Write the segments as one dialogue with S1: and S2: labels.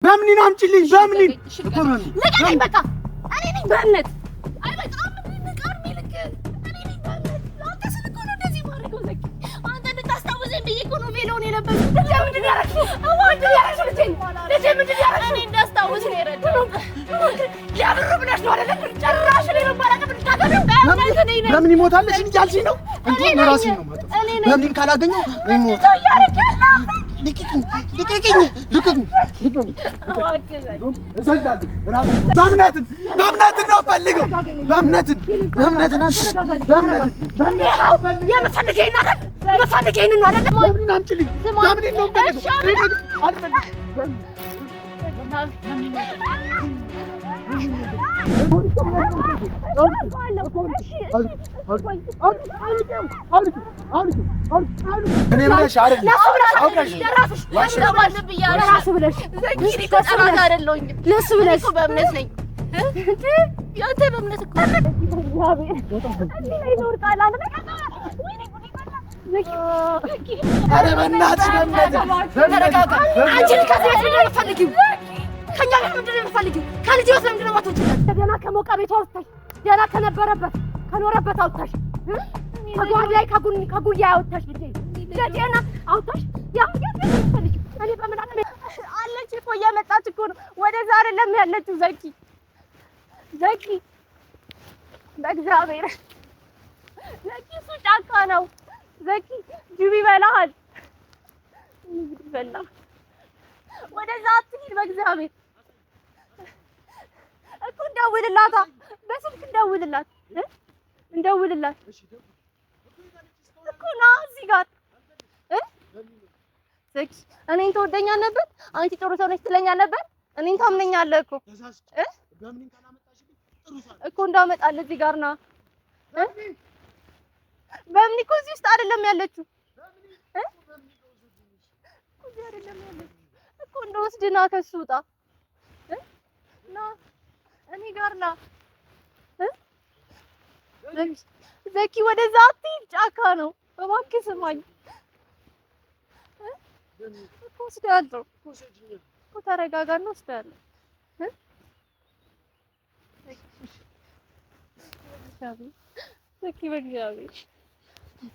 S1: በምኒን አምጪልኝ በምኒን
S2: እኮ ለቀቀኝ በቃ እኔ ነኝ በእምነት አይ በቃ ምን ንቃር ሚልክ እኔ ነኝ በእምነት አንተ ስልኮ ነው እንደዚህ ማድረገው ዘኪ አንተ እንድታስታውሰኝ ብዬ እኮ ነው ቬሎን የለበስኩት ለምንድን ነው ያደረግሽው አዋጅ ያደረግሽው ለምንድን ነው ያደረግሽው እኔ እንዳስታውስ ነው የረዳው ሊያብሩ ብለሽ ነው አይደል ጭራሽ እኔ ነው ባላቀም ታገቢው በእምነት እኔ ነኝ ለምን ይሞታልሽ እንጃልሽ ነው እንዴ ራሴ ነው ማለት ለምን ካላገኘው ይሞት ልቀቅኝ በእምነትን ነው ፈልገው በእምነትን የምትፈልገኝ ነው የምትፈልገኝ ነው አይደል ለምን አምጪልኝ ለምን ነው ከኛ ጋር ምንድን ነው የምትፈልጊው? ከልጅ ወስደህ ምንድን ነው የማትወጪለት? ገና ከሞቃ ቤት አውጥተሽ ገና ከነበረበት ከኖረበት አውጥተሽ ከጓድ ላይ ከጉያ አውጥተሽ ገና አውጥተሽ ያው የምትፈልጊው እኔ በምን አቅሜ አለች እኮ እየመጣች እኮ ነው። ወደዛ አይደለም ያለችው ዘኪ በእግዚአብሔር ዘኪ እሱ ጫካ ነው። ዘኪ ጅብ ይበላሃል። ይበላል። ወደዛ አትሂድ በእግዚአብሔር እኮ እንደውልላታ በስልክ እንደውልላት እኮ ና እዚህ ጋር ዘኪ እኔን ትወደኛለህ ነበር አንቺ ጥሩ ሰው ነሽ ትለኛለህ ነበር እኔን ታምነኛለህ እኮ እንዳመጣልህ እዚህ ጋር ና በምን እኮ እዚህ ውስጥ አይደለም ያለችው እዚህ አይደለም ያለችው እኮ እንደወስድና ከሱ ውጣ ና እኔ ጋር ና ዘኪ ወደዛ አትሂድ ጫካ ነው እባክህ ስማኝ እኮ ወስዳለሁ እኮ ተረጋጋና ወስዳለሁ ዘኪ በእግዚአብሔር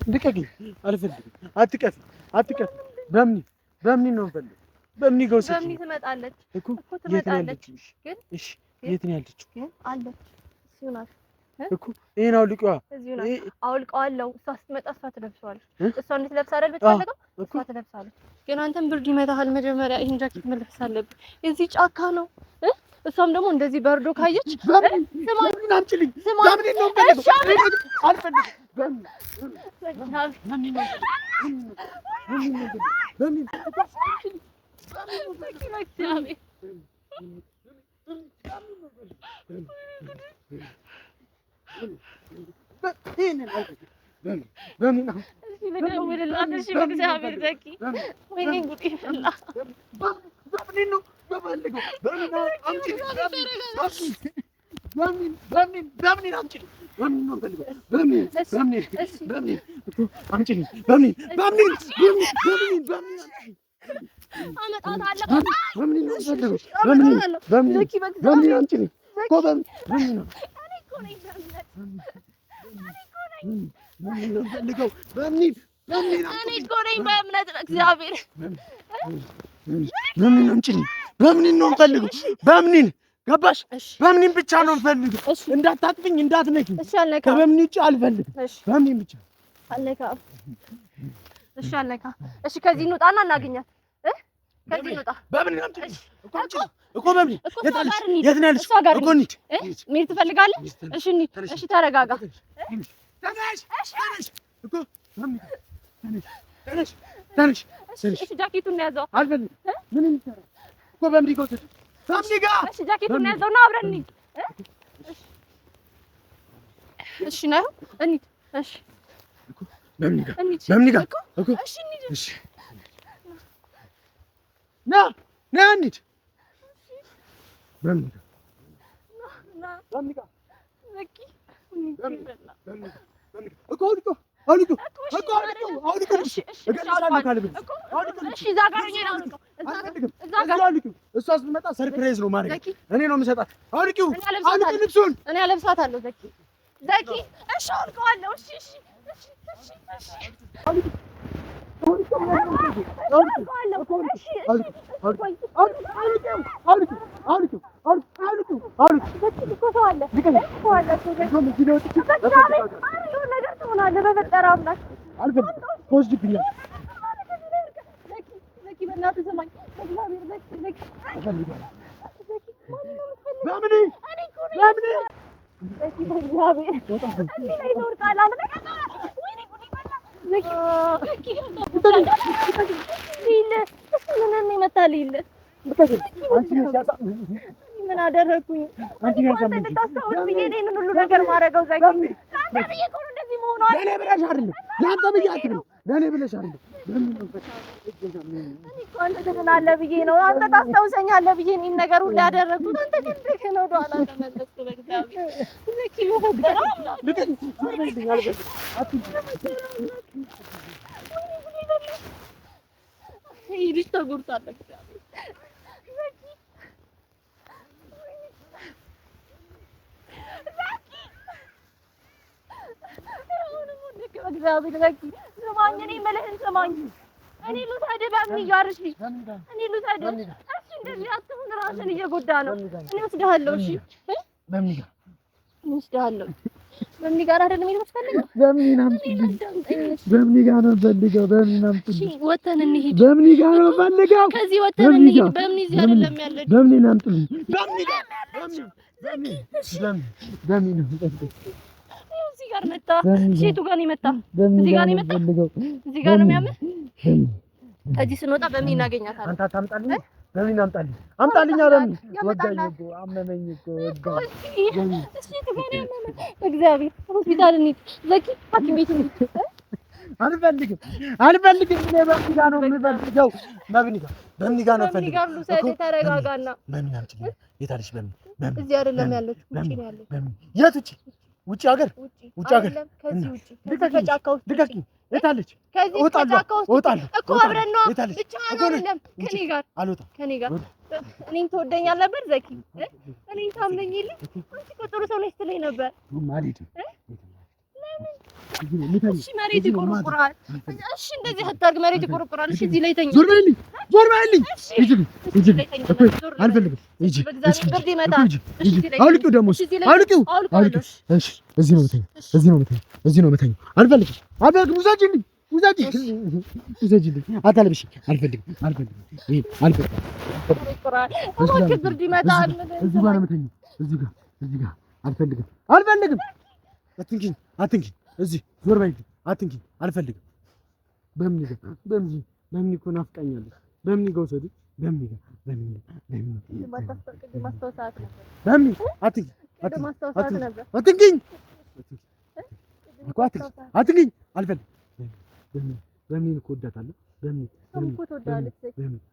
S1: ልቀቂኝ አልፈልግም አትቀፊ በምን ነው ፈልግ በምን ይገውስ
S2: በምን ትመጣለች እኮ ትመጣለች ግን
S1: እሺ የት ነው ያለችው
S2: ግን አለች እሱ ናት
S1: እኮ ይሄን አውልቀዋ
S2: እዚሁ ናት አውልቀዋለሁ እሷ ስትመጣ እሷ ትለብሰዋለች እሷ እንድትለብስ አይደል ብትፈልገው እሷ ትለብሳለች ግን አንተም ብርድ ይመታሃል መጀመሪያ ይሄን ጃኬት መልበስ አለብህ እዚህ ጫካ ነው እሷም ደግሞ እንደዚህ በርዶ ካየች
S1: በምን አምጪልኝ በምን ነው አልፈልግም ገባሽ በምን ብቻ ነው ፈልግ እንዳታጥብኝ እንዳትነኪኝ ከበምን ውጪ አልፈልግም በምን ብቻ አለካ እሺ አለካ እሺ ከዚህ እንውጣና እናገኛት ከዚህ እንውጣ በምን አምጪልኝ እኮ በምን የት ነው ያለሽ እኮ እንሂድ ምን ትፈልጋለህ እሺ እንሂድ እሺ ተረጋጋ ተነሽ እኮ ተነሽ እሺ ጃኬቱን ያዘው አልፈልግም ምን ይሰራ እኮ በምን ይጎተት ሳምኒጋ እሺ ጃኬቱን ያዘውና አብረን እንሂድ እሺ ነው እንሂድ እሺ እኮ በምኒጋ እኮ እሺ እንሂድ እሺ ና እንሂድ በምኒጋ ዘኪ እኮ አውልቂው እሷ ስትመጣ ሰርፕራይዝ ነው ማድረግ እኔ ነው የምሰጣት አውልቂው ልብሱን
S2: እኔ አለብሳታለሁ ዘኪ እሺ አውልቀዋለሁ እሺ ምን አደረኩኝ? አንቺ ታስታውስ ብዬ እኔን ሁሉ ነገር ማረገው ዘኪ አንተ ብዬ እኮ ነው እንደዚህ መሆኑ
S1: ለኔ ብለሽ አይደለም ለአንተ ብዬ አይደለም ለኔ ብለሽ አይደለም
S2: እኔ እኮ አንተ ትሆናለህ ብዬ ነው አንተ ታስታውሰኛለህ ብዬ እኔን ነገር ሁሉ ያደረኩት አንተ ግን እንደዚህ ነው ዶአላ ተመለስኩ በእግዚአብሔር ዘኪ ወፈራ ይሄ ልጅ ተጎድቷል እግዚአብሔር እግዚአብሔር ዘኪ ስማኝ እኔ የምልህን ስማኝ እኔ ልውሰድህ በምን ጋር እሺ እኔ ልውሰድህ እሺ እንደዚህ አትሁን ራስን እየጎዳ ነው እኔ ወስድሃለሁ እሺ
S1: በምን ጋር
S2: ወስድሃለሁ በምን ጋር አይደለም የምትፈልገው
S1: በምን አምጥልኝ በምን ጋር ነው ፈልገው በምን አምጥልኝ
S2: እሺ ወተን እንሂድ
S1: በምን ጋር ነው ፈልገው
S2: ከዚህ ወተን እንሂድ በምን እዚህ አይደለም ያለች
S1: በምን አምጥልኝ በምን ጋር በምን ነው
S2: እዚህ ጋር መጣ ሴቱ ጋር ነው መጣ እዚህ ጋር ነው መጣ እዚህ ጋር ነው የሚያምር ከዚህ ስንወጣ በምን እናገኛታለን
S1: አንተ ታምጣልኝ በምን አምጣልኝ በምን ወጋኝ እኮ አመመኝ እኮ ወጋኝ
S2: ሴቱ ጋር ነው ያመመኝ እግዚአብሔር ሆስፒታል እንሂድ ዘኪ ሐኪም ቤት እንሂድ
S1: አልፈልግም እኔ በምን ጋር ነው የምፈልገው በምን ጋር ነው ፈልገው
S2: ጋር ልውሰድ ተረጋጋና
S1: በምን አምጪልኝ የታለሽ በምን
S2: እዚህ አይደለም ያለችው ውጪ ነው ያለችው
S1: በምን የት ውጪ ሀገር
S2: ከዚህ ውጪ ከጫካ ውስጥ
S1: ልቀቂ የታለች
S2: ከዚህ ከጫካ ውስጥ
S1: እወጣለሁ
S2: እኮ አብረን ነው ብቻ አይደለም ከኔ ጋር
S1: አልወጣም
S2: ከኔ ጋር እኔን ትወደኛለህ ነበር ዘኪ እኔን ታምነኝ የለ አንቺ እኮ ጥሩ ሰው ነሽ ትለኝ ነበር
S1: ማለትም
S2: እሺ መሬት ይቆርቁራል እሺ እንደዚህ አታርግ መሬት ይቆርቁራል እሺ እዚህ ላይ ተኝ
S1: ዞር በልልኝ እጂ አልፈልግም እጂ
S2: ብርድ ይመጣል
S1: አውልቂው ደግሞ አውልቂው እሺ እዚህ ነው የምተኛው አልፈልግም ውሰጂልኝ አታልብሽ አልፈልግም
S2: ብርድ ይመጣል
S1: እዚህ ጋር ነው የምተኛው እዚህ ጋር አልፈልግም አትንኪኝ እዚህ ዞር በይልኝ አትንኪኝ አልፈልግም በምን እኮ ናፍቃኛለች በምን ጋር ውሰዱኝ በምን አትንኪኝ አልፈልግም በምን እኮ እወዳታለሁ በምን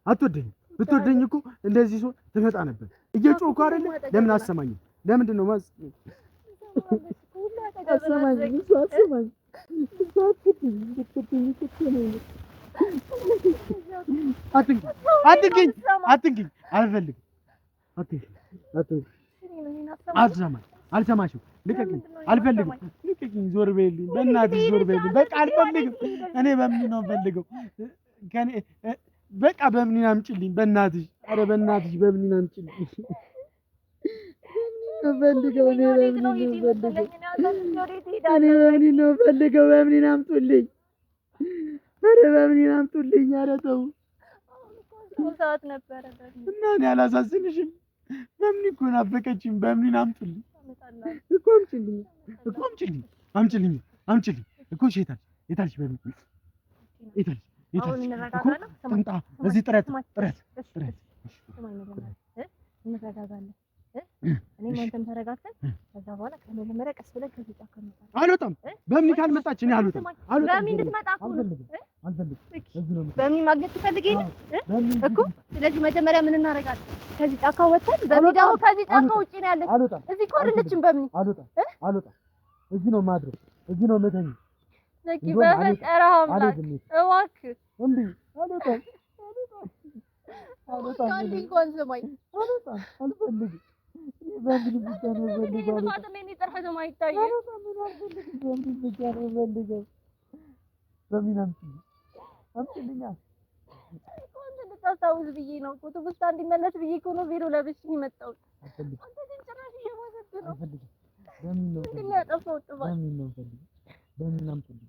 S1: አትወደኝም ብትወደኝ እኮ እንደዚህ ሰው ትመጣ ነበር እየጮኩ አይደለ ለምን አሰማኝም ለምንድን ነው አሰማኝ አትንኪኝ አልፈልግም አልሰማሽም ልቀቂኝ አልፈልግም ልቀቂኝ ዞር በይልኝ በእናትሽ ዞር በይልኝ በቃ አልፈልግም እኔ በምን ነው የምፈልገው ከኔ በቃ በምን አምጪልኝ በእናትሽ ኧረ በእናትሽ በምን አምጪልኝ ፈልገው እኔ በምን ነው ፈልገው በምን አምጡልኝ ኧረ በምን አምጡልኝ ኧረ ተው
S2: ሰዓት ነበረ
S1: እና እኔ አላሳዝንሽም በምን እኮ ናፈቀችኝ በምን አምጡልኝ እኮ አምጪልኝ እኮ የታልሽ በምን የታልሽ ትምጣ እዚህ ጥረት
S2: እንረጋጋለን እኔ አንተም ተረጋግተን ከዛ በኋላ ከመጀመሪያ ቀስ ብለን ከዚህ ጫካ እንወጣለን
S1: አልወጣም በምን ካልመጣች እኔ አልወጣም
S2: በምን እንድትመጣ በምን ማግኘት ትፈልጊኝ እኮ ስለዚህ መጀመሪያ ምን እናደርጋለን ከዚህ ጫካ ወጥተን በሚዳው ከዚህ ጫካ ውጪ ነው ያለች እዚህ እኮ አይደለችም በምን
S1: አልወጣም እዚህ ነው ማድረግ እዚህ ነው መተኝ
S2: ዘኪ በፈጠረ አምላክ እባክህ
S1: እንዴ አልወጣም
S2: እንኳን ስማኝ
S1: አልፈልግም በምን ብቻ ነው ፈልገው
S2: ማጥኔ ጥርህት ማይታይ
S1: በምን ብቻ ነው ፈልገው በምን አምጥልኛ
S2: አንተ ልታስታውስ ብዬ ነው እኮ ትውስታ እንዲመለስ ብዬ እኮ ነው ቬሎ ለብሼ የመጣሁት አንተ ግን ጭራሽ እየወሰድክ ነው
S1: በምን ነው
S2: ግን ያጠፋው ጥፋት
S1: በምን ነው ፈልገው በምን አምጥልኝ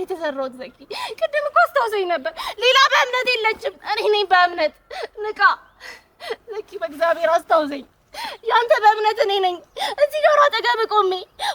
S2: የተሰራው ዘኪ ቅድም እኮ አስታውሰኝ ነበር ሌላ በእምነት የለችም እኔ ነኝ በእምነት ንቃ ዘኪ በእግዚአብሔር አስታውሰኝ ያንተ በእምነት እኔ ነኝ እዚህ ጋር አጠገብ ቆሜ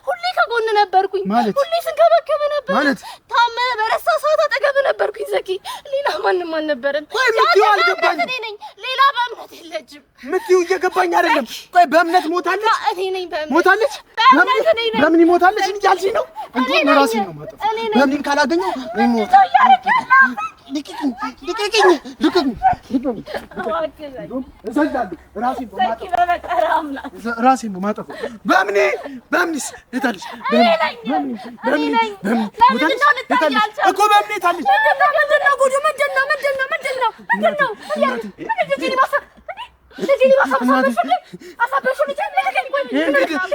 S2: ሁሌ ከጎን ነበርኩኝ ሁሌ ስንከባከብ ነበር ማለት ታመ በረሳ ሰዓት አጠገብ ነበርኩኝ ዘኪ ሌላ ማንም አልነበረም
S1: ምትዩ አልገባኝ
S2: እኔ ነኝ ሌላ በእምነት የለችም
S1: ምትዩ እየገባኝ አይደለም ቆይ በእምነት ሞታለች
S2: እኔ ነኝ በእምነት
S1: ሞታለች
S2: በእምነት እኔ ነኝ
S1: በምን ሞታለች እንጂ ነው እንዴ ራሴ ነው ማለት በምን ካላገኘው ሞት ልቅቅኝ ራሴን ነው ማጠፋው በምንስ የታለች እኮ በምን የታለች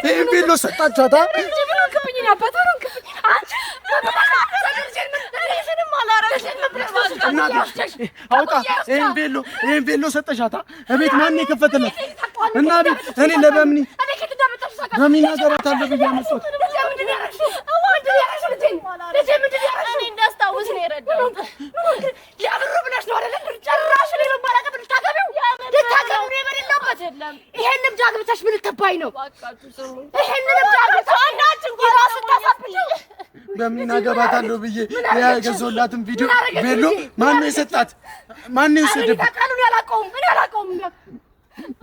S1: ይሄን ቬሎ ሰጣችኋታ አውጣ ይሄን ቬሎ ሰጠሻታ እቤት ማን የከፈተለት እና ቤት እኔ ለበምን በምን አገራታለሁ ብዬ አመጣሁት
S2: እኔ እንዳስታውስ ነው የረዳሁት ያብሩ ብለሽ ነው አይደል ጭራሽ ነው ባላቀብ ልታገቢው ይሄንም ዳግብተሽ ምን ልትባይ ነው ይሄንም ዳግብተሽ አንዳችን ጎራስ ታሳብጂ
S1: በምን አገባታለሁ ብዬ ያገዞላትን ቪዲዮ ቬሎ ማን የሰጣት ማን የወሰደባት
S2: ታቃሉን ያላቀውም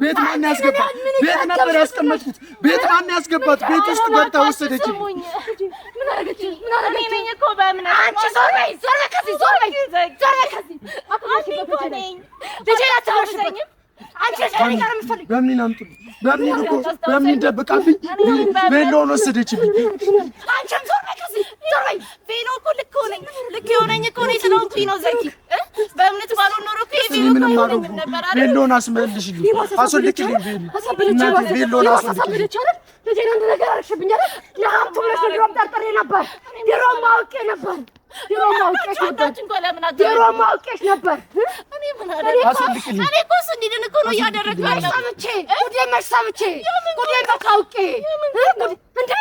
S1: ቤት ማን ያስገባት ቤት ነበር ያስቀመጥኩት ቤት ማን ያስገባት ቤት ውስጥ ገብታ ወሰደች
S2: ምን አረገች እኔ ነኝ እኮ በእምነት አንቺ ዞር በይ ከዚህ አንቺ ዛሬ ጋር የምትፈልጊው
S1: በምን አምጡ በምን እኮ በምን ደብቃብኝ ቬሎን ወሰደችብኝ
S2: አንቺም ዞር በይ ቬሎ እኮ ልክ የሆነኝ እኮ ነው ስለሆንኩኝ ነው ዘኪ በእምነት ባልሆን ኖሮ እኮ
S1: ምንም ማረው ቬሎን አስመልሽልኝ አስወልክልኝ ቬሎን አስወልክልኝ
S2: ለጄና ነገር አርሽብኝ አይደል ለሀብቱ ብለሽ ድሮም ጠርጥሬ ነበር ድሮም አውቄ ነበር ድሮም አውቄሽ ነበር እኔ ምን አደረኩ እኔ እኮ እንዲድን እኮ ነው እያደረግኩ ያለው ጉዴን መሳምቼ ጉዴን በቃውቄ እንዴ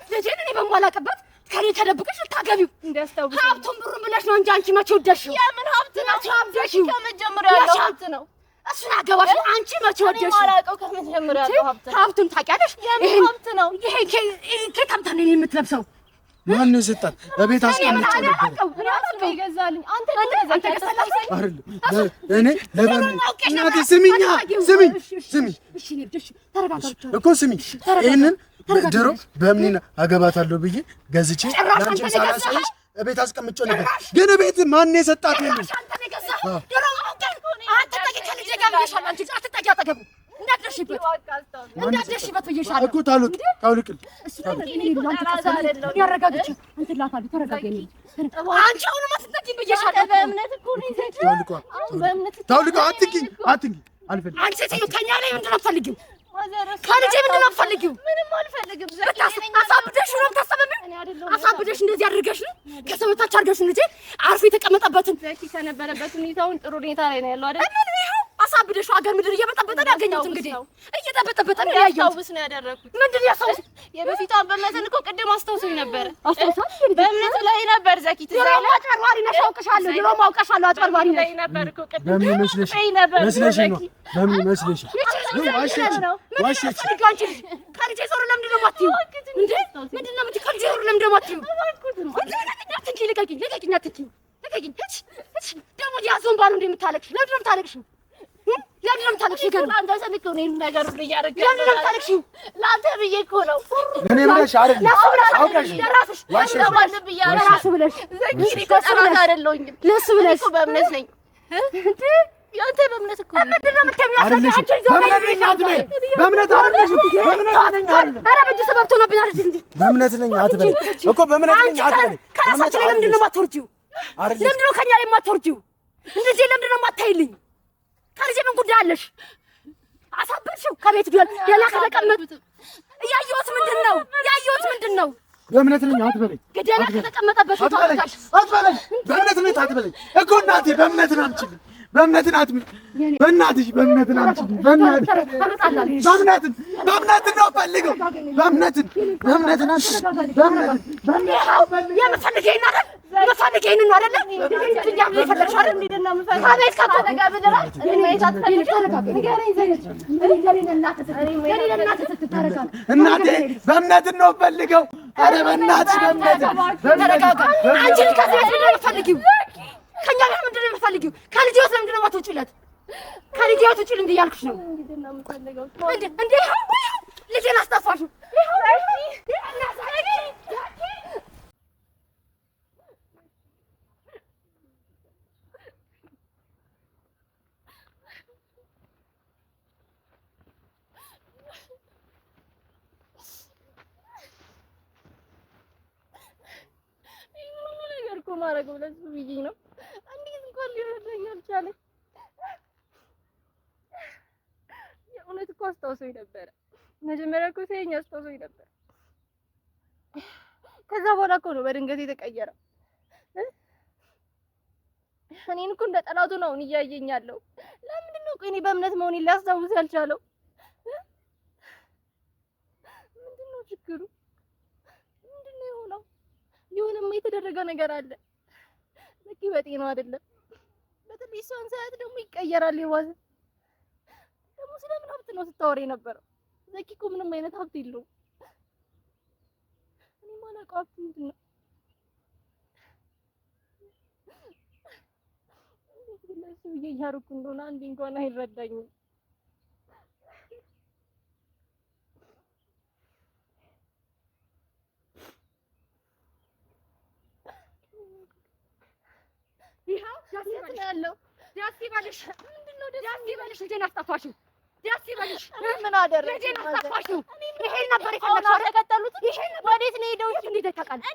S2: ለጄን እኔ በማላውቅበት ከኔ ተደብቀሽ ልታገቢው እንዳስታውሽ ሀብቱን ብሩን ብለሽ ነው እንጂ አንቺ መቼ ወደድሽው የምን ሀብት ነው ሀብትሽ ከመጀመሪያው ያለው ሀብት ነው እሱን አገባሽ አንቺ መቼ ወደድሽው ማላውቀው ከመጀመሪያው ያለው ሀብቱን ታውቂያለሽ ይሄ ሀብት ነው ይሄ ከታምታ ነው የምትለብሰው
S1: ማን ነው የሰጣት በቤት አስቀምጬ ነበር
S2: እኔ ይገዛልኝ አንተ ገዛልኝ
S1: አይደል እኔ ለበምን እናቴ ስሚኝ እሺ ነብሽ ተረጋጋችሁ እኮ ስሚ ይሄንን ድሮ በምን አገባታለሁ ብዬ ገዝቼ ላንቺ ሳላሳይሽ በቤት አስቀምጬው ነበር ግን ቤት ማን ነው የሰጣት ይሄንን
S2: ድሮ አንተ ተከከልጅ ጋብሻል አንቺ አትጠቂ አጠገቡ እንዳትደርሽበት ብዬሻለሁ
S1: እኮ ታውልቅል
S2: ያረጋግጥ እንትን ላታሉ ተረጋጋኝ አንቺ አሁን ማትጠቂኝ ብዬሻለሁ በእምነት እኮ ነው
S1: ታውልቅ አትንኪኝ አልፈልግም
S2: አንቺ ሴትዮ ከኛ ላይ ምንድን ነው የምትፈልጊው ከልጄ ምንድን ነው የምትፈልጊው ምንም አልፈልግም አሳብደሽ ነው የምታሳብቢው አሳብደሽ እንደዚህ አድርገሽ ነው ከሰውታች አድርገሽ ልጄ አርፎ የተቀመጠበትን ዘኪ ከነበረበት ሁኔታውን ጥሩ ሁኔታ ላይ ነው ያለው አይደል አሳብደሽው ሀገር ምድር እየበጠበጠ ነው ያገኘሁት። እንግዲህ እየተበጠበጠ ነው ያየሁት።
S1: ነው ያደረኩት።
S2: ምንድን ያሳውስ?
S1: የበፊቷን በእምነትን እኮ ቅድም አስታውሶኝ ነበረ።
S2: አስታውሳለሁ።
S1: በእምነቱ ላይ ነበር ዘኪ ትዛለ
S2: አጭበርባሪ ነሽ፣ አውቅሻለሁ። ድሮም አውቅሻለሁ። አጭበርባሪ ነሽ
S1: ነበር እኮ ቅድም።
S3: በምን ይመስልሽ? መስለሽ ነው። በምን ይመስልሽ? ዋሸች።
S2: ከልጄ ዞር ለምንድን ነው የማትይው? እንዴ ምንድን ነው የምትይው? ከልጄ ዞር ለምንድን ነው የማትይው? ልቀቂኝ። ደግሞ ያዞን ባሉ እንደምታለቅሽ ለምንድን ነው የምታለቅሽው? ለምንድን ነው የምታለቅሽው?
S1: አንተ ሰልክ ነው ይሄን ነገር ሁሉ እያደረግህ።
S2: ለምንድን ነው የምታለቅሽው?
S1: ለአንተ ብዬ እኮ ነው።
S3: እኔ ብለሽ አይደል? አውቀሽ
S2: ለራስሽ ለራስሽ ብለሽ
S1: ዘኪ ተጠራት አይደለሁኝም።
S2: ለሱ ብለሽ
S1: እኮ በእምነት ነኝ። ያንተ በእምነት እኮ
S2: ምንድን ነው የምትሚያስፈልግ?
S3: በእምነት ነኝ አትበል እኮ በእምነት ነኝ አትበል።
S2: ከራሳችን ላይ ለምንድን ነው የማትወርጂው? ለምንድን ነው ከእኛ ላይ የማትወርጂው? እንደዚህ ለምንድን ነው የማታይልኝ? ከልጄ ምን ጉዳይ አለሽ? አሳበድሽው። ከቤት ገና ከተቀመጡት ያየሁት ምንድን ነው?
S3: በእምነት ነኝ አትበለኝ።
S2: ገደላ ከተቀመጠበት
S3: አትበለኝ። በእምነት ነኝ አትበለኝ እኮ እናቴ። በእምነት ነው አምጪልኝ። በእምነትን አትበለኝ። በእናትሽ በእምነትን አምጪልኝ። በእምነት ነው ፈልገው። በእምነትን
S2: የምፈልገኝ ነው አይደለ? የፈለግሽ አይደል? ከቤት
S3: እናቴ በእምነትን ነው ፈልገው። ኧረ በእናትሽ በእምነትን
S2: ተረጋጋ። አንቺ ከዚህ ቤት ምንድን ነው የምትፈልጊው? ከእኛ ቤት ምንድን ነው የምትፈልጊው? ከልጄ ወስደሽ ምንድን ነው የማትወጪለት? ከልጄ ውጪልኝ እያልኩሽ ነው። እንዴ ልጄን አስጠፋሽው።
S1: ማረገው ለሱ ብዬ ነው። እንዴት እንኳን ሊረዳኝ አልቻለም። የእውነት እኮ አስታውሶኝ ነበረ። መጀመሪያ እኮ ሲያየኝ አስታውሶኝ ነበር። ከዛ በኋላ እኮ ነው በድንገት የተቀየረው። እኔን እኮ እንደ ጠላቱ ነው አሁን እያየኝ ያለው። ለምንድን ነው እኔ በእምነት መሆኔን ሊያስታውስ ያልቻለው? ምንድን ነው ችግሩ? ምንድን ነው የሆነው? የሆነማ የተደረገ ነገር አለ። ዘኪ በጤናው አይደለም። በተለይ እሷን ሳያት ደግሞ ይቀየራል። የዋዘ ደግሞ ስለምን ሀብት ነው ስታወሪ የነበረው? ዘኪ እኮ ምንም አይነት ሀብት የለውም። እኔ ማላውቀው ሀብት ምንድን ነው? እንዴት ብለሽ ብዬ እያደረኩ እንደሆነ አንዴ እንኳን አይረዳኝም። ደስ ይበልሽ። ምንድን ነው ደስ ይበልሽ? ልጄን አስጠፋሽው። ደስ ይበልሽ። ምን አደረግሽ? ልጄን አስጠፋሽው። ይሄን ነበር የፈለግሽው አይደል? ተቀጠሉት። ይሄን ወዴት ነው ሄደው? እሺ እንዴት ታውቃለህ?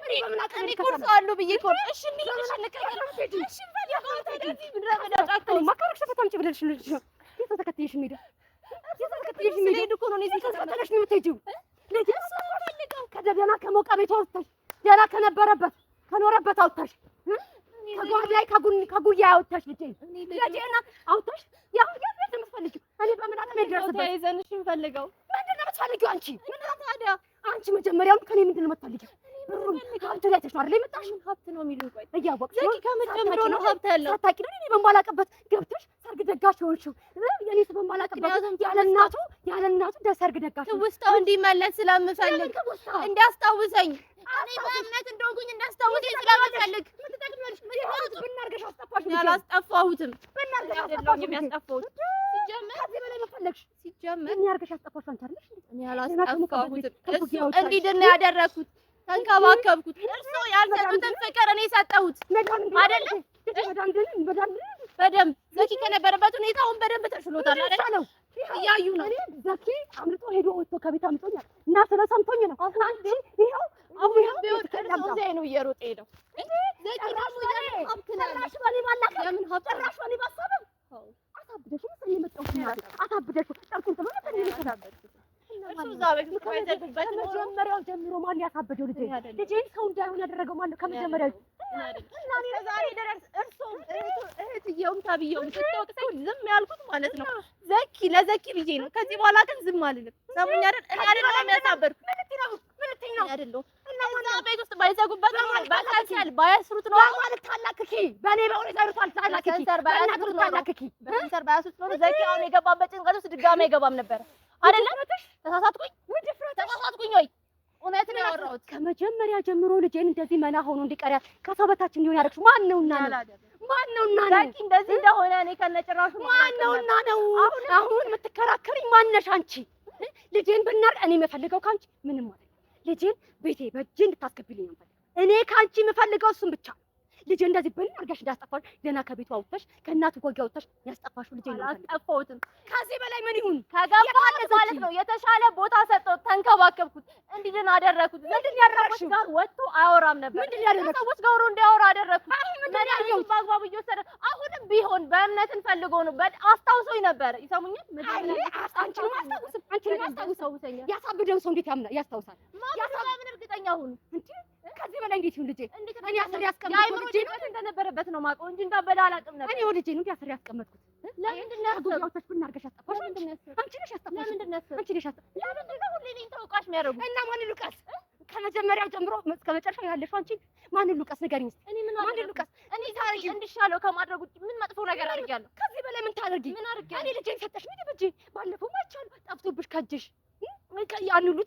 S1: እኔ ቁርጥ አሉ ብዬ እኮ ነው። እሺ እንዴት እንቀየር? እሺ በል ያቆምተኝ ምድረ በዳጣከኝ ማከረክሽ ፈታምጪ ብለሽ ልጅ ተከትየሽ ሄደ። ተከትየሽ ሄደ እኮ ነው። እዚህ ተከትለሽ ነው የምትሄጂው። ልጅ ፈልገው ከደገና ከሞቃ ቤት አውጥተሽ ገና ከኖረበት አውጥተሽ ከጓዳይ ከጉያ አውጥተሽ ልጄና አውጥተሽ ያው የት የምትፈልጊው? እኔ በምን አቅሜ ልደርስበት? ተያይዘንሽ እንፈልገው።
S2: ምንድን ነው የምትፈልጊው አንቺ? ምንድን ነው ታዲያ አንቺ? መጀመሪያውም ከኔ ምንድን ነው የምትፈልጊው? ሀብት ላይ ተሽ ነው አይደል የመጣሽው?
S1: ሀብት ነው የሚሉኝ። ቆይ
S2: እያወቅሽ
S1: ዘኪ ከመጀመሩ ነው ሀብት ያለው።
S2: ሳታውቂ ነው እኔ በማላውቅበት ገብተሽ ሰርግ ደጋሽ ሆንሽው። የኔ ሰው በማላውቅበት ያለ እናቱ ሰርግ ደጋሽ
S1: ውስጣው እንዲመለስ ስለምፈልግ እንዲያስታውሰኝ እኔ በእምነት እንደሆንኩኝ እንዳስታውሰኝ ስለምፈልግ
S2: ብናርገሽ አስጠፋሽ።
S1: ያላስጠፋሁትም
S2: ብናርገሽ
S1: አይደለም የሚያስጠፋሁት። ሲጀመር
S2: ከዚህ በላይ መፈለግሽ
S1: ሲጀመር
S2: ብናርገሽ አስጠፋሽ አንቺ አይደል?
S1: እኔ ያላስጠፋሁትም እሱ እንዲድን ነው ያደረኩት። ተንከባከብኩት። እርሶ ያልሰጡትን ፍቅር እኔ ሰጠሁት አይደለም? በደንብ ዘኪ ከነበረበት ሁኔታውን በደንብ ተሽሎታል አይደል? እያዩ ነው።
S2: ዘኪ አምልጦ ሄዶ ወጥቶ ከቤት አምጦኛል እና ስለሰምቶኝ ነው። አንቺ ይሄው
S1: አሁን ቢወጥ እርሶ እዚያ ነው እየሮጠ ሄደው። ዘኪ ደግሞ ሀብት ነው
S2: ራሽ ባሊ ባላከ
S1: ለምን ሀብት
S2: ራሽ ባሊ ባሰበ አሳብደሽ ነው የመጣሁት ማለት አሳብደሽ ጠርኩን ተመለከተ ነው
S1: እሱ እዛ ቤት ከመጀመሪያው
S2: ከመጀመሪያው ጀምሮ ማን ያሳበደው? ልጄን ሰው እንዳይሆን ያደረገው ማን ነው? ከመጀመሪያው
S1: እና እኔ ዛሬ ድረስ እርሶም እህትዬ
S2: ተብዬውም ስትወቅሰኝ ዝም ያልኩት ማለት ነው ለዘኪ ብዬ ነው። ከዚህ በኋላ ግን ዝም አልልም። ሰሙኝ አይደል? እኔ አይደለም የሚያሳበርኩ ምን ልትይኝ ነው አይደለም? እና ማለት ቤት ውስጥ ባይዘጉበት ባታሲያል ባያስሩት ነው ማለት ታላክኪ በኔ በእውነት አይሩታል ታላክኪ በሰንሰር ባያስሩት ነው ዘኪ አሁን የገባበት ጭንቀት ውስጥ ድጋሜ አይገባም ነበር አይደለም? ተሳሳትኩኝ ወይ? እውነት ነው ያወራሁት። ከመጀመሪያ ጀምሮ ልጄን እንደዚህ መና ሆኖ እንዲቀር ከሰው በታች እንዲሆን ያደረግሽው ማነውና ዘኪ እንደዚህ እንደሆነ እኔ ከነጭራሹ ማነውና ነው አሁን የምትከራከሪኝ? ማነሽ አንቺ? ልጄን ብናርቅ እኔ የምፈልገው ካንቺ ምንም ማለት ልጄን ቤቴ በእጄ እንድታስገቢልኝ ነው የምፈልገው። እኔ ካንቺ የምፈልገው እሱን ብቻ። ልጄ እንደዚህ ብን አድርገሽ እንዳስጠፋሽ ገና ከቤቱ አውጥተሽ ከእናቱ ጎጆ አውጥተሽ ያስጠፋሽው ልጄ ነው። አልጠፋሁትም። ከዚህ በላይ ምን ይሁን? ከገባህ ማለት ነው የተሻለ ቦታ ሰጠሁት፣ ተንከባከብኩት፣ እንዲድን አደረኩት። ምንድን ያደረግሽው? ጋር ወጥቶ አያወራም ነበር። ምንድን ያደረግሽው? ከሰዎች ጋር እንዲያወራ አደረኩት። ምንድን ያደረግሽው? በአግባቡ እየወሰደ አሁንም ቢሆን በእምነትን ፈልጎ ነው። አስታውሶኝ ነበር። ይሰሙኛል? አንቺንም አስታውሰኛል። ያሳብደው ሰው እንዴት ያስታውሳል? ያሳብደው እርግጠኛ ሁኑ። ከዚህ በላይ እንዴት ይሁን? ልጄ እኔ አስር ያስቀመጥኩት ልጄ ነው እንደነበረበት ነው የማውቀው እንጂ እንዳበላ አላውቅም ነበር። እኔ ልጄ ነው አስር ያስቀመጥኩት። ለምንድን ነው ያስቀመጥኩት? ብናርገሽ አስጠፋሽ። አንቺ ነሽ ያስጠፋሽ። ለምንድን ነው ሁሌ እኔን ተወቃሽ የሚያደርጉት? እና ማን ልቀስ? ከመጀመሪያው ጀምሮ እስከ መጨረሻው ያለሽው አንቺ ማን ልቀስ? ንገሪኝ እስኪ። እኔ ማን ልቀስ? እኔ ታሪክ እንድሻለው ከማድረግ ውጭ ምን መጥፎ ነገር አድርጊያለሁ? ከዚህ በላይ ምን ታደርጊ? ምን አድርጊያለሁ? እኔ ልጄን ሰጠሽ ምን በጄ? ባለፈው ማቻሉ ጠፍቶብሽ ከእጅሽ ያን ሁሉ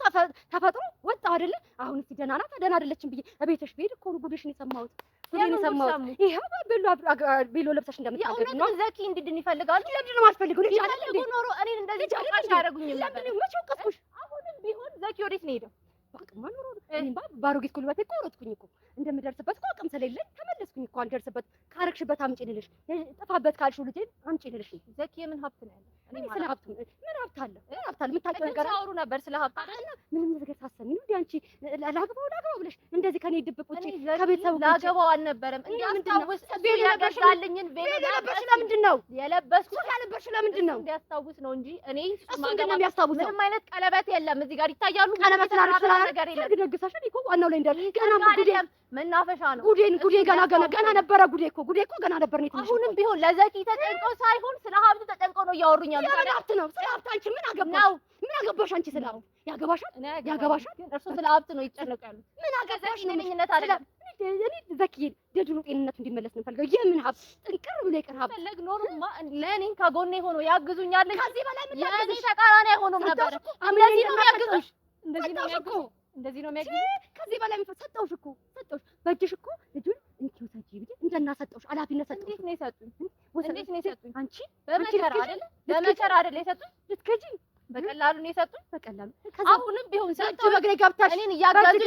S2: ተፈጥሮ ወጣ አይደለ? አሁን እስኪ ደህና ናት ደህና አይደለችም ብዬ እቤትሽ ብሄድ እኮ ነው ጉድሽን የሰማሁት። ይሄው ቤሎ ለብሰሽ እንደምታገቢ ነው። ዘኪ እንድድን ይፈልጋሉ። ለምንድን ነው የማትፈልጊው? ልጅ አይደል እንዴ? ኖሮ እኔን እንደዚህ ተውቃሽ አያደርጉኝም ነበር። መቼ ወቀስኩሽ? አሁንም ቢሆን ዘኪ ወዴት ነው ሄደው? ባቅማ ኖሮ እኔም ባሮጌት ኩልባቴ እኮ ሮጥኩኝ እኮ እንደምደርስበት እኮ አቅም ስለሌለኝ ተመለስኩኝ እኮ። አልደርስበት ካረግሽበት አምጪ ልልሽ፣ ጥፋበት ካልሽው ልጄን አምጪ ልልሽ። ዘኪ የምን ሀብት ነው ያለው? እኔ ስለ ሀብት ምን ሀብት አለ? ምን ሀብት አለ? የምታውቂው ነገር አውሩ ነበር ስለ ሀብት አለ። ምንም ነገር ሳሰሚ ነው እንዴ አንቺ? ላገባው ብለሽ እንደዚህ ከኔ ድብቅ ውጪ ከቤተሰቡ ላገባው አልነበረም። እንዲያስታውስ ቤት ያገዛልኝን ቤት ያለበሽ ለምንድን ነው የለበስኩት? ያለበሽ ለምንድን ነው? እንዲያስታውስ ነው እንጂ እኔ ማገባ የሚያስታውሰው ምንም አይነት ቀለበት የለም። እዚህ ጋር ይታያሉ ቀለበት ነገር የለም። ደግሰሻል እኮ ዋናው ላይ እንዳለ ገና ጉዴ መናፈሻ ነው። ጉዴ ገና ነበረ። ጉዴ እኮ ገና ነበር። ነው አሁንም ቢሆን ለዘኪ ተጨንቀው ሳይሆን ስለ ሀብቱ ተጨንቀው ነው እያወሩኝ ያሉት። ስለ ሀብት ነው። ስለ ሀብት አንቺ ምን አገባሽ? ምን አገባሽ አንቺ? ስለ ሀብት ያገባሻል። እርሱ ስለ ሀብት ነው ይጨነቁ ያሉት። ምን አገባሽ? ነኝነት አይደለም። እኔ ዘኪ ደድሉ ጤንነቱ እንዲመለስ ነው ፈልገው። የምን ሀብት ጥንቅር ብሎ ይቅር ሀብት ፈለግ ኖርማ ለኔን ከጎኔ ሆኖ ያግዙኛል። ከዚህ በላይ ምን ያግዙሽ? ተቃራኒ አይሆኑም ነበር። እንደዚህ ነው የሚያግዙሽ። እንደዚህ ነው የሚያግዙሽ። ከዚህ በላይ ምን ሰጠውሽ እኮ ሰጠውሽ። በእጅሽ እኮ ልጁን እንኪው ሰጪ ብዬ እንደና ሰጠውሽ። ኃላፊነት ሰጠውሽ። እንዴት ነው የሰጡኝ? አንቺ በመከራ አይደል የሰጡኝ? ልትከጂ በቀላሉ ነው የሰጡኝ። በቀላሉ አሁንም ቢሆን ሰጪ በግሬ ገብታሽ እኔን እያጋዙኝ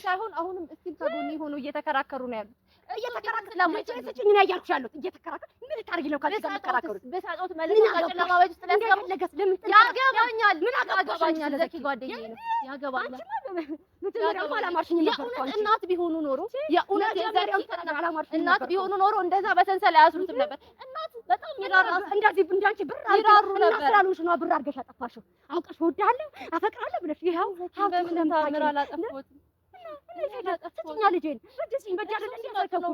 S2: ሳይሆን አሁንም እስቲ ከጎኔ ሆኖ እየተከራከሩ ነው ያሉት። እየተከራከሩ ለማይችል ሰጪኝ ነው ያያልኩሽ ያሉት። እየተከራከሩ ምን ልታርጊ ነው? ካንቺ ጋር ተከራከሩ። በሳጦት መልስ ከጨለማ ቤት ውስጥ ለስገብ ለምን ያገባኛል? ምን አገባኛል? ዘኪ ጓደኛዬ ነው ያገባኛል። መጀመሪያው አላማርሽኝ ነበር እኮ አንቺ። እናት ቢሆኑ ኖሮ የእውነት የዛሬው አላማርሽኝ ነበር። እናት ቢሆኑ ኖሮ እንደዛ በሰንሰል አያስሩትም ነበር። እናት በጣም ይራራ እንደዚህ እንዳንቺ ብር ይራሩ ነበር። ስላሉሽ ነው ብር አድርገሽ አጠፋሽው። አውቀሽ እወድሃለሁ አፈቅራለሁ ብለሽ ይኸው ሀብቱን ታምራ አላጠፋሁትም። ስጭኛ ልጄን በደስኝ በጃለለ እንደተከፉ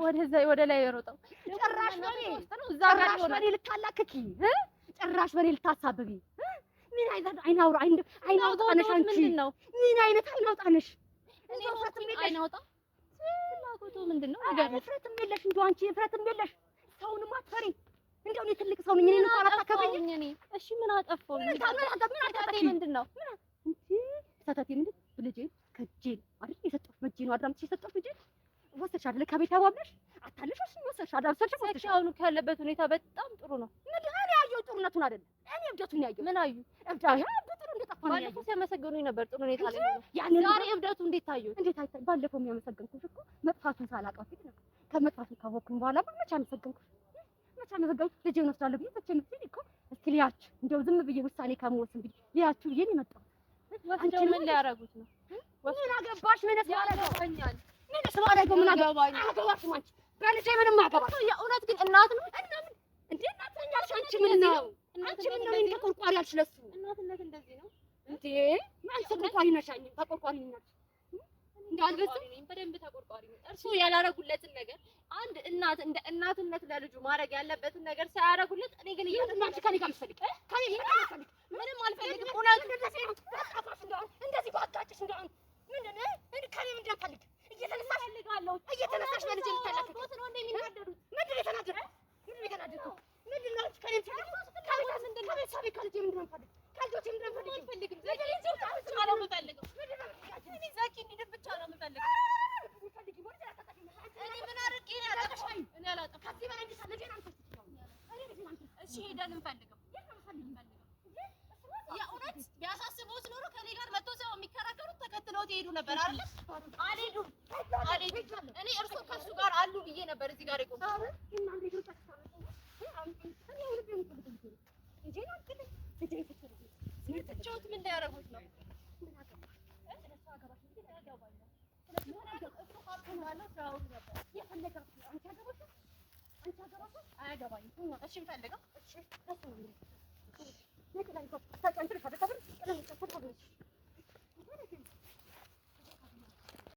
S2: ወደ ላይ የሮጠው ጭራሽ በኔ ልታላክኪ ጭራሽ በኔ ልታሳብቢ ምን አይነት አይናውጣ ነሽ አንቺ? ምንድነው? ምን አይነት አይናውጣ ነሽ? እኔ ፍረትም የለሽ አይናውጣ ፍላጎቱ ምንድነው? ነገር ፍረትም የለሽ እንደው አንቺ ፍረትም የለሽ ሰውንም አትፈሪ። እንደው እኔ ትልቅ ሰው ነኝ። እኔን እንኳን አታከብሪኝ። እኔ እሺ ምን አጠፋው? ምን አጠፋው? ምንድነው? እንጂ ሰተቴ ምንድን ልጄ ከጄ አይደል የሰጠሁት በጄ ነው አዳምጥሽ የሰጠሁት ልጄ ወሰድሽ አይደል ከቤት አባብለሽ አታለሽሽ ወሰድሽ አዳምጥሽ ወሰድሽ። አሁን ካለበት ሁኔታ በጣም ጥሩ ነው። ምን እኔ ያየው ጥሩነቱን አይደል እኔ እብደቱን ያየው። ምን አዩ? እብዳያ በጥሩ እንደጠፋ ነው። ባለፈው ሲያመሰግኑኝ ነበር ጥሩ ሁኔታ ላይ ነው። ዛሬ እብደቱ እንዴት ታየው? እንዴት አይታይ? ባለፈው የሚያመሰግንኩሽ እኮ መጥፋቱን ሳላውቅ በፊት ነው። ከመጥፋቱ ካወቅኩኝ በኋላ መቼ አመሰግንኩሽ? መቼ አመሰግንኩሽ? ልጄን ወስዳለሁ ብዬ ተቸ ምትል እኮ እስኪ ልያችሁ እንደው ዝም ብዬ ውሳኔ ከመወስን ብዬ ልያችሁ ብዬ ነው የመጣሁት። አንቺ ምን ሊያረጉት ነው? ምን አገባሽ? ምንስ ያረጋኛል? ምንስ ባደረገው ምን አገባኝ? አገባሽም አንቺ በልጄ ምንም አገባሽ? የእውነት ግን እናት ነው እና ምን እንዴ እናት ነኝ አልሽ አንቺ? ምን ነው አንቺ ምን ነው እንደ ተቆርቋሪ አልሽ? ለሱ እናትነት እንደዚህ ነው እንዴ? ማን ተቆርቋሪ ነሽ? አንቺ ተቆርቋሪ ነሽ እንዳልበስ በደንብ ተቆርቋሪ ነው። እርሱ ያላረጉለትን ነገር አንድ እናት እንደ እናትነት ለልጁ ማድረግ ያለበትን ነገር ሳያደርጉለት እኔ ግን እያንዳንዱ ከኔ ጋር የምትፈልግ ከኔ የምትፈልግ ምንም አልፈልግም። እውነት እንደዚህ ባጋጭሽ እንደሆነ ምንድን ነው ከኔ ምንድን ነው ፈልግ እየተነሳሽ በልጄ ልታላክክ ነው እንደሚናደዱት ምንድን ነው የተናደድኩት? ምንድን ነው የተናደድኩት? ምንድን ነው ከኔ ፈልግ ከቤተሰቤ ከልጄ ምንድን ነው ፈልግ ከልጆቼ ምንድን ነው ፈልግ አልፈልግም። ዘኪ ብቻ ነው የምፈልገው። እኔ ዘኪ እንዲድን ብቻ ነው የምፈልገው። እኔ ምን አድርጌ ነው ያጠፋኝ? እኔ አላጠፋም። ከዚህ በላይ ልጄን እሺ ሄደን እንፈልገው። የእውነት ቢያሳስበውስ ኖሮ ከኔ ጋር መጥቶ ሰው የሚከራከሩት ተከትለውት ይሄዱ ነበር አይደል? አልሄዱም። እኔ እርሱ ከሱ ጋር አሉ ብዬ ነበር እዚህ ጋር የቆምኩት። ትቼውት ምን ሊያደርጉት ነው? አያገባኝም።